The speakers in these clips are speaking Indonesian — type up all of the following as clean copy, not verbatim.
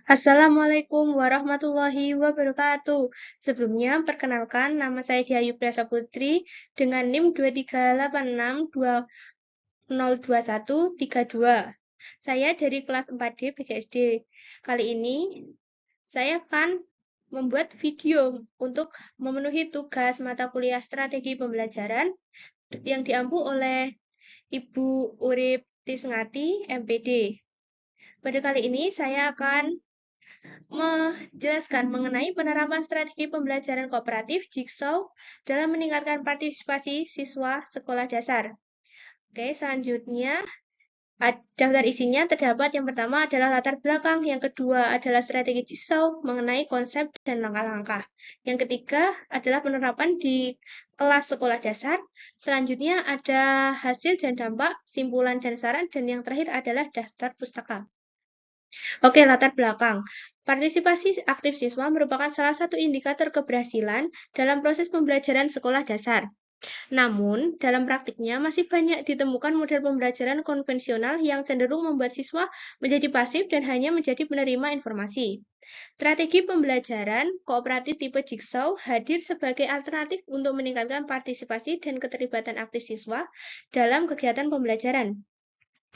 Assalamualaikum warahmatullahi wabarakatuh. Sebelumnya, perkenalkan nama saya Diayu Prasa Putri dengan NIM 238620132. Saya dari kelas 4D PGSD. Kali ini, saya akan membuat video untuk memenuhi tugas mata kuliah strategi pembelajaran yang diampu oleh Ibu Urip Tisngati, MPD. Pada kali ini, saya akan menjelaskan mengenai penerapan strategi pembelajaran kooperatif Jigsaw dalam meningkatkan partisipasi siswa sekolah dasar. Oke, selanjutnya daftar isinya terdapat yang pertama adalah latar belakang, yang kedua adalah strategi Jigsaw mengenai konsep dan langkah-langkah. Yang ketiga adalah penerapan di kelas sekolah dasar. Selanjutnya ada hasil dan dampak, simpulan dan saran, dan yang terakhir adalah daftar pustaka. Oke, latar belakang. Partisipasi aktif siswa merupakan salah satu indikator keberhasilan dalam proses pembelajaran sekolah dasar. Namun, dalam praktiknya masih banyak ditemukan model pembelajaran konvensional yang cenderung membuat siswa menjadi pasif dan hanya menjadi penerima informasi. Strategi pembelajaran kooperatif tipe Jigsaw hadir sebagai alternatif untuk meningkatkan partisipasi dan keterlibatan aktif siswa dalam kegiatan pembelajaran.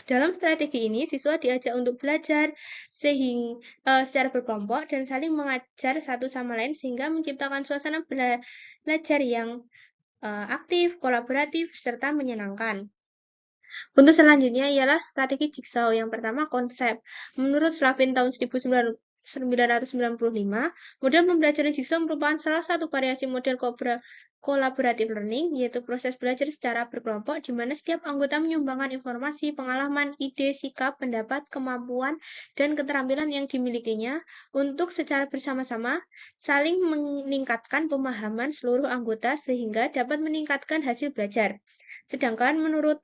Dalam strategi ini, siswa diajak untuk belajar secara berkelompok dan saling mengajar satu sama lain sehingga menciptakan suasana belajar yang aktif, kolaboratif, serta menyenangkan. Untuk selanjutnya ialah strategi Jigsaw. Yang pertama, konsep. Menurut Slavin tahun 1995, model pembelajaran Jigsaw merupakan salah satu variasi model collaborative learning, yaitu proses belajar secara berkelompok, di mana setiap anggota menyumbangkan informasi, pengalaman, ide, sikap, pendapat, kemampuan, dan keterampilan yang dimilikinya untuk secara bersama-sama saling meningkatkan pemahaman seluruh anggota sehingga dapat meningkatkan hasil belajar. Sedangkan menurut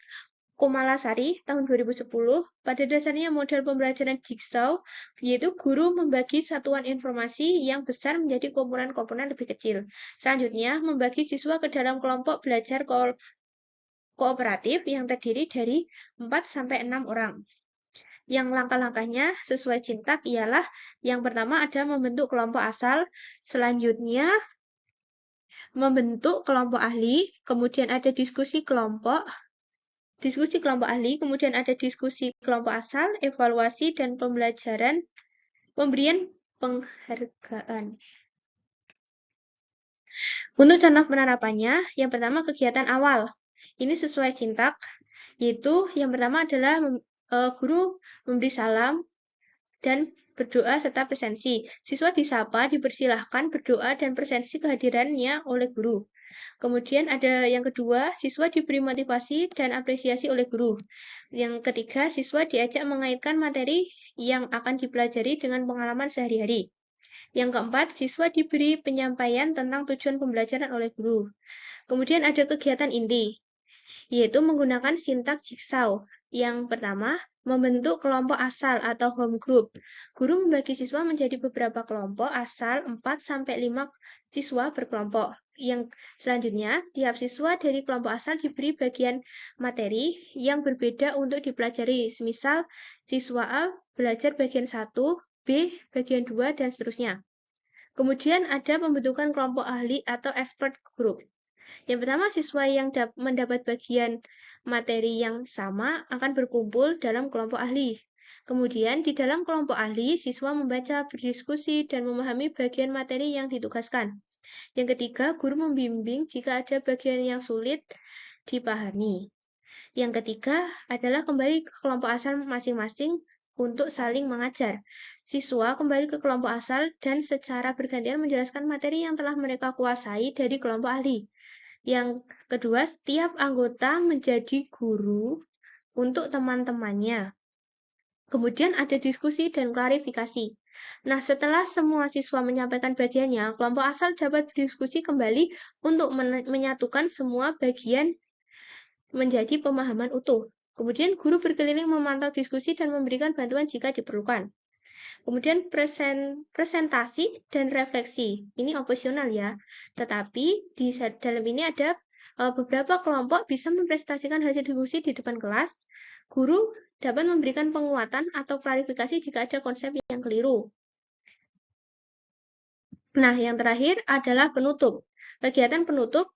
Komalasari tahun 2010, pada dasarnya model pembelajaran Jigsaw, yaitu guru membagi satuan informasi yang besar menjadi komponen-komponen lebih kecil. Selanjutnya, membagi siswa ke dalam kelompok belajar kooperatif yang terdiri dari 4-6 orang. Yang langkah-langkahnya sesuai Cintak ialah yang pertama ada membentuk kelompok asal, selanjutnya membentuk kelompok ahli, kemudian ada diskusi kelompok ahli, kemudian ada diskusi kelompok asal, evaluasi, dan pemberian penghargaan. Untuk cara penerapannya, yang pertama kegiatan awal. Ini sesuai Cintak, yaitu yang pertama adalah guru memberi salam dan berdoa serta presensi. Siswa disapa, dipersilahkan berdoa dan presensi kehadirannya oleh guru. Kemudian ada yang kedua, siswa diberi motivasi dan apresiasi oleh guru. Yang ketiga, siswa diajak mengaitkan materi yang akan dipelajari dengan pengalaman sehari-hari. Yang keempat, siswa diberi penyampaian tentang tujuan pembelajaran oleh guru. Kemudian ada kegiatan inti, yaitu menggunakan sintak Jigsaw. Yang pertama, membentuk kelompok asal atau home group. Guru membagi siswa menjadi beberapa kelompok asal 4-5 siswa berkelompok. Yang selanjutnya, tiap siswa dari kelompok asal diberi bagian materi yang berbeda untuk dipelajari. Semisal, siswa A belajar bagian 1, B bagian 2, dan seterusnya. Kemudian ada pembentukan kelompok ahli atau expert group. Yang pertama, siswa yang mendapat bagian materi yang sama akan berkumpul dalam kelompok ahli. Kemudian, di dalam kelompok ahli, siswa membaca, berdiskusi, dan memahami bagian materi yang ditugaskan. Yang ketiga, guru membimbing jika ada bagian yang sulit dipahami. Yang ketiga adalah kembali ke kelompok asal masing-masing untuk saling mengajar. Siswa kembali ke kelompok asal dan secara bergantian menjelaskan materi yang telah mereka kuasai dari kelompok ahli. Yang kedua, setiap anggota menjadi guru untuk teman-temannya. Kemudian ada diskusi dan klarifikasi. Nah, setelah semua siswa menyampaikan bagiannya, kelompok asal dapat berdiskusi kembali untuk menyatukan semua bagian menjadi pemahaman utuh. Kemudian guru berkeliling memantau diskusi dan memberikan bantuan jika diperlukan. Kemudian presentasi dan refleksi. Ini opsional ya. Tetapi di dalam ini ada beberapa kelompok bisa mempresentasikan hasil diskusi di depan kelas. Guru dapat memberikan penguatan atau klarifikasi jika ada konsep yang keliru. Nah, yang terakhir adalah penutup. Kegiatan penutup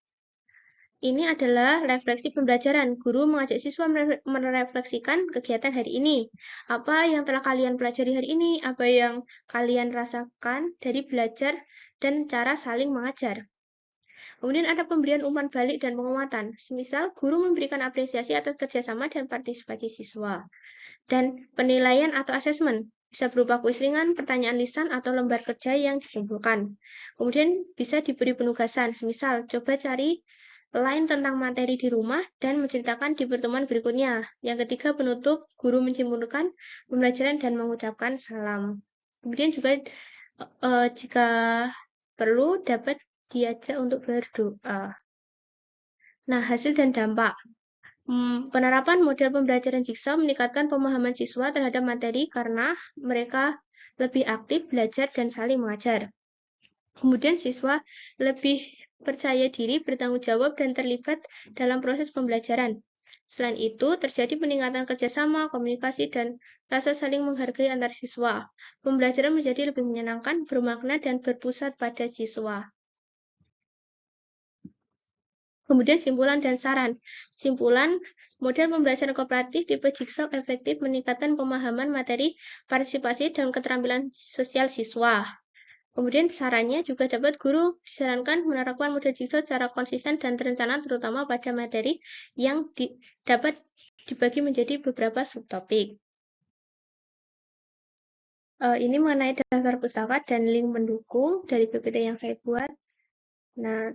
ini adalah refleksi pembelajaran. Guru mengajak siswa merefleksikan kegiatan hari ini. Apa yang telah kalian pelajari hari ini? Apa yang kalian rasakan dari belajar dan cara saling mengajar? Kemudian ada pemberian umpan balik dan penguatan. Semisal, guru memberikan apresiasi atas kerjasama dan partisipasi siswa. Dan penilaian atau asesmen bisa berupa kuis ringan, pertanyaan lisan, atau lembar kerja yang dikumpulkan. Kemudian bisa diberi penugasan, semisal coba cari lain tentang materi di rumah dan menceritakan di pertemuan berikutnya. Yang ketiga, penutup, guru menyimpulkan pembelajaran dan mengucapkan salam. Kemudian juga jika perlu dapat diajak untuk berdoa. Nah, hasil dan dampak. Penerapan model pembelajaran Jigsaw meningkatkan pemahaman siswa terhadap materi karena mereka lebih aktif belajar dan saling mengajar. Kemudian siswa lebih percaya diri, bertanggung jawab, dan terlibat dalam proses pembelajaran. Selain itu, terjadi peningkatan kerjasama, komunikasi, dan rasa saling menghargai antar siswa. Pembelajaran menjadi lebih menyenangkan, bermakna, dan berpusat pada siswa. Kemudian simpulan dan saran. Simpulan, model pembelajaran kooperatif tipe Jigsaw efektif meningkatkan pemahaman materi, partisipasi, dan keterampilan sosial siswa. Kemudian sarannya juga dapat guru disarankan menerapkan model Jigsaw secara konsisten dan terencana terutama pada materi yang dapat dibagi menjadi beberapa subtopik. Ini mengenai daftar pustaka dan link pendukung dari PPT yang saya buat. Nah,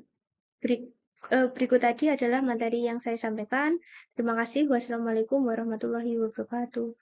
berikut tadi adalah materi yang saya sampaikan. Terima kasih. Wassalamualaikum warahmatullahi wabarakatuh.